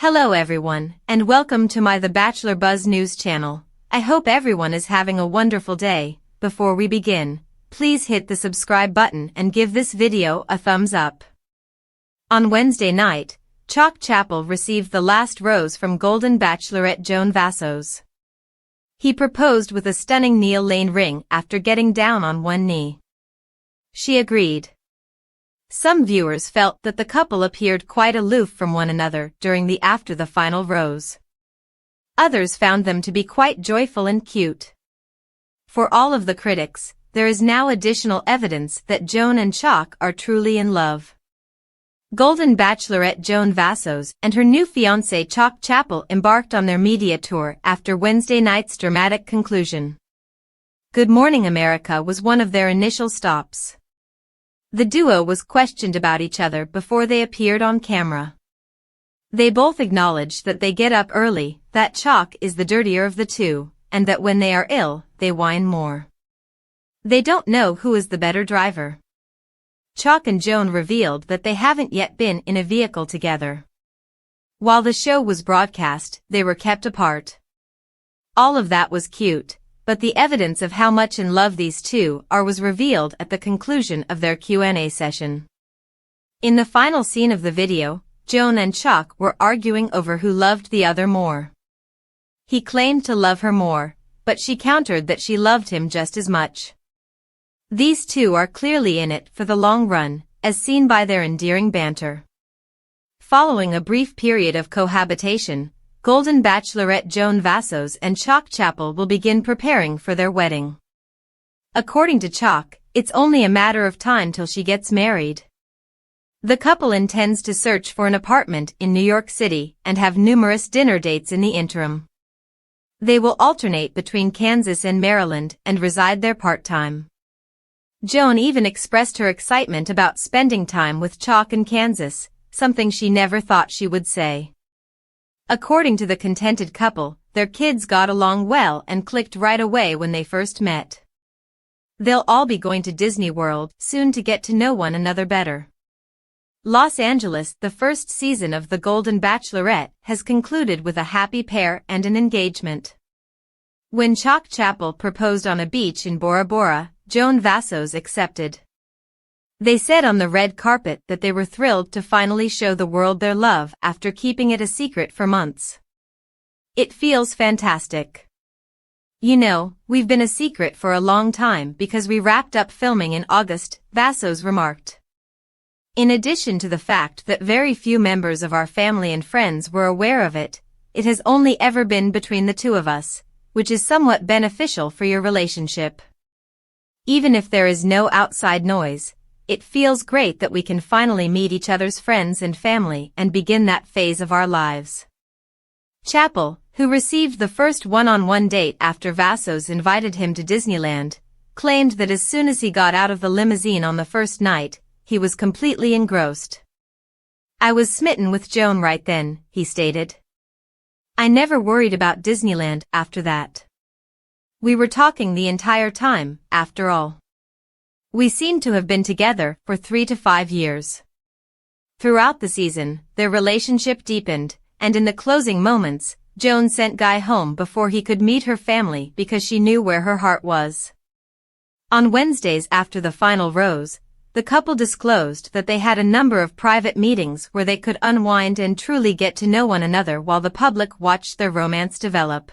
Hello everyone, and welcome to my The Bachelor Buzz News channel. I hope everyone is having a wonderful day. Before we begin, please hit the subscribe button and give this video a thumbs up. On Wednesday night, Chock received the last rose from Golden Bachelorette Joan. He proposed with a stunning Neil Lane ring after getting down on one knee. She agreed. Some viewers felt that the couple appeared quite aloof from one another during after the final rose. Others found them to be quite joyful and cute. For all of the critics, there is now additional evidence that Joan and Chock are truly in love. Golden Bachelorette Joan and her new fiancé Chock embarked on their media tour after Wednesday night's dramatic conclusion. Good Morning America was one of their initial stops. The duo was questioned about each other before they appeared on camera. They both acknowledged that they get up early, that Chock is the dirtier of the two, and that when they are ill, they whine more. They don't know who is the better driver. Chock and Joan revealed that they haven't yet been in a vehicle together. While the show was broadcast, they were kept apart. All of that was cute, but the evidence of how much in love these two are was revealed at the conclusion of their Q&A session. In the final scene of the video, Joan and Chock were arguing over who loved the other more. He claimed to love her more, but she countered that she loved him just as much. These two are clearly in it for the long run, as seen by their endearing banter. Following a brief period of cohabitation, Golden Bachelorette Joan and Chock will begin preparing for their wedding. According to Chock, it's only a matter of time till she gets married. The couple intends to search for an apartment in New York City and have numerous dinner dates in the interim. They will alternate between Kansas and Maryland and reside there part-time. Joan even expressed her excitement about spending time with Chock in Kansas, something she never thought she would say. According to the contented couple, their kids got along well and clicked right away when they first met. They'll all be going to Disney World soon to get to know one another better. Los Angeles, the first season of The Golden Bachelorette, has concluded with a happy pair and an engagement. When Chock proposed on a beach in Bora Bora, Joan accepted. They said on the red carpet that they were thrilled to finally show the world their love after keeping it a secret for months. It feels fantastic. You know, we've been a secret for a long time because we wrapped up filming in August, remarked. In addition to the fact that very few members of our family and friends were aware of it, it has only ever been between the two of us, which is somewhat beneficial for your relationship. Even if there is no outside noise, it feels great that we can finally meet each other's friends and family and begin that phase of our lives. Chappell, who received the first one-on-one date after invited him to Disneyland, claimed that as soon as he got out of the limousine on the first night, he was completely engrossed. I was smitten with Joan right then, he stated. I never worried about Disneyland after that. We were talking the entire time, after all. We seem to have been together for 3 to 5 years. Throughout the season, their relationship deepened, and in the closing moments, Joan sent Guy home before he could meet her family because she knew where her heart was. On Wednesdays after the final rose, the couple disclosed that they had a number of private meetings where they could unwind and truly get to know one another while the public watched their romance develop.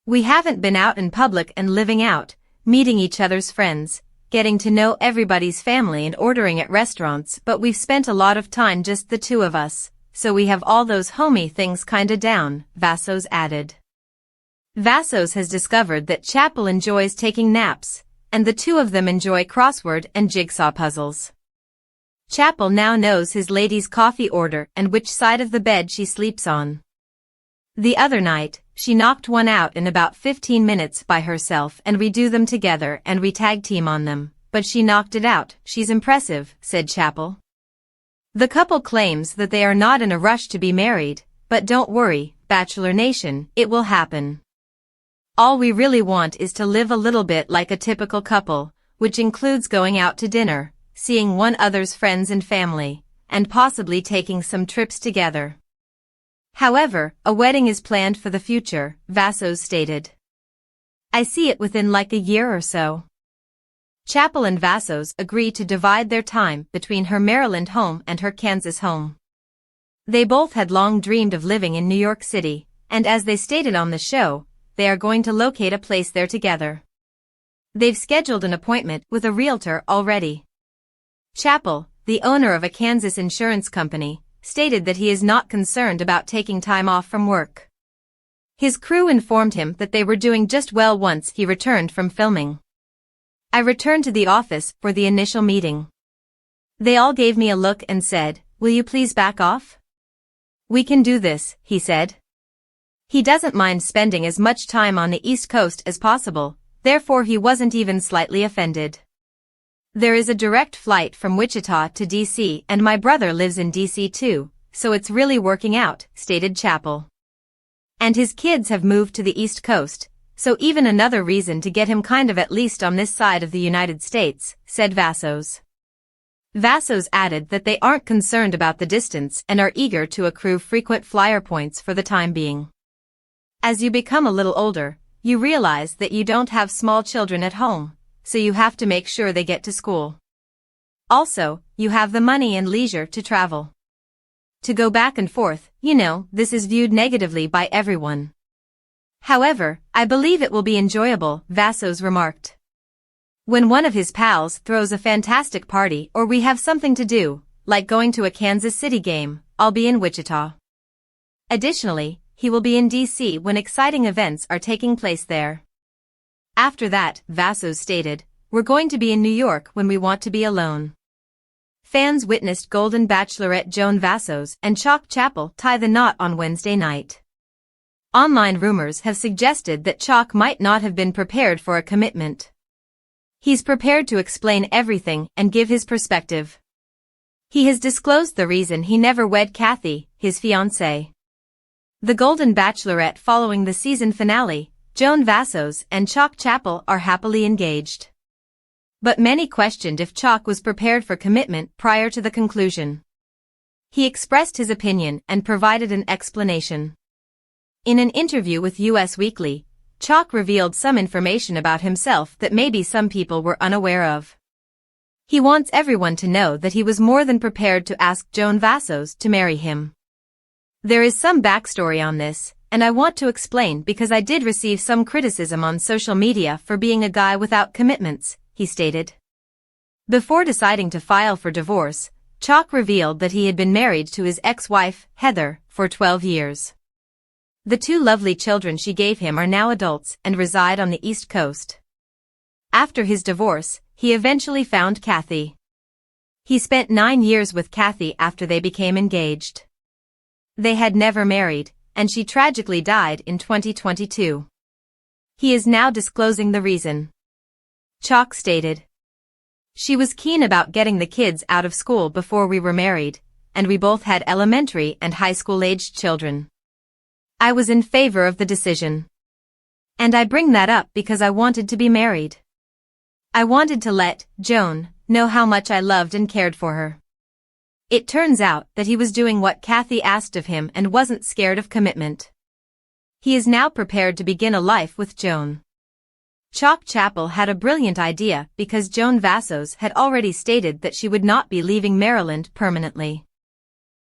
We haven't been out in public and living out, meeting each other's friends, getting to know everybody's family and ordering at restaurants, but we've spent a lot of time just the two of us, so we have all those homey things kinda down, added. Has discovered that Chappell enjoys taking naps, and the two of them enjoy crossword and jigsaw puzzles. Chappell now knows his lady's coffee order and which side of the bed she sleeps on. The other night, she knocked one out in about 15 minutes by herself and redo them together and tag team on them, but she knocked it out. She's impressive, said Chappell. The couple claims that they are not in a rush to be married, but don't worry, Bachelor Nation, it will happen. All we really want is to live a little bit like a typical couple, which includes going out to dinner, seeing one another's friends and family, and possibly taking some trips together. However, a wedding is planned for the future, Vassos stated. I see it within like a year or so. Chappell and Vassos agree to divide their time between her Maryland home and her Kansas home. They both had long dreamed of living in New York City, and as they stated on the show, they are going to locate a place there together. They've scheduled an appointment with a realtor already. Chappell, the owner of a Kansas insurance company, stated that he is not concerned about taking time off from work. His crew informed him that they were doing just well once he returned from filming. I returned to the office for the initial meeting. They all gave me a look and said, "Will you please back off? We can do this," he said. He doesn't mind spending as much time on the East Coast as possible, therefore he wasn't even slightly offended. There is a direct flight from Wichita to DC and my brother lives in DC too, so it's really working out, stated Chappell. And his kids have moved to the East Coast, so even another reason to get him kind of at least on this side of the United States, said Vassos. Vassos added that they aren't concerned about the distance and are eager to accrue frequent flyer points for the time being. As you become a little older, you realize that you don't have small children at home, so you have to make sure they get to school. Also, you have the money and leisure to travel. To go back and forth, this is viewed negatively by everyone. However, I believe it will be enjoyable, Vassos remarked. When one of his pals throws a fantastic party or we have something to do, like going to a Kansas City game, I'll be in Wichita. Additionally, he will be in DC when exciting events are taking place there. After that, Vassos stated, we're going to be in New York when we want to be alone. Fans witnessed Golden Bachelorette Joan Vassos and Chock Chappell tie the knot on Wednesday night. Online rumors have suggested that Chock might not have been prepared for a commitment. He's prepared to explain everything and give his perspective. He has disclosed the reason he never wed Kathy, his fiancée. The Golden Bachelorette following the season finale, Joan Vassos and Chock Chappell are happily engaged. But many questioned if Chock was prepared for commitment prior to the conclusion. He expressed his opinion and provided an explanation. In an interview with US Weekly, Chock revealed some information about himself that maybe some people were unaware of. He wants everyone to know that he was more than prepared to ask Joan Vassos to marry him. There is some backstory on this, and I want to explain because I did receive some criticism on social media for being a guy without commitments, he stated. Before deciding to file for divorce, Chock revealed that he had been married to his ex-wife, Heather, for 12 years. The two lovely children she gave him are now adults and reside on the East Coast. After his divorce, he eventually found Kathy. He spent 9 years with Kathy after they became engaged. They had never married, and she tragically died in 2022. He is now disclosing the reason. Chock stated, "She was keen about getting the kids out of school before we were married, and we both had elementary and high school-aged children. I was in favor of the decision. And I bring that up because I wanted to be married. I wanted to let Joan know how much I loved and cared for her." It turns out that he was doing what Kathy asked of him and wasn't scared of commitment. He is now prepared to begin a life with Joan. Chock Chappell had a brilliant idea because Joan Vassos had already stated that she would not be leaving Maryland permanently.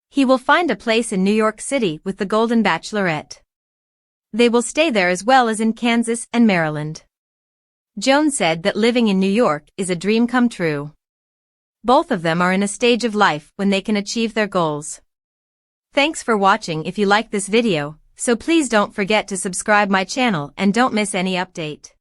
He will find a place in New York City with the Golden Bachelorette. They will stay there as well as in Kansas and Maryland. Joan said that living in New York is a dream come true. Both of them are in a stage of life when they can achieve their goals. Thanks for watching. If you like this video, so please don't forget to subscribe my channel and don't miss any update.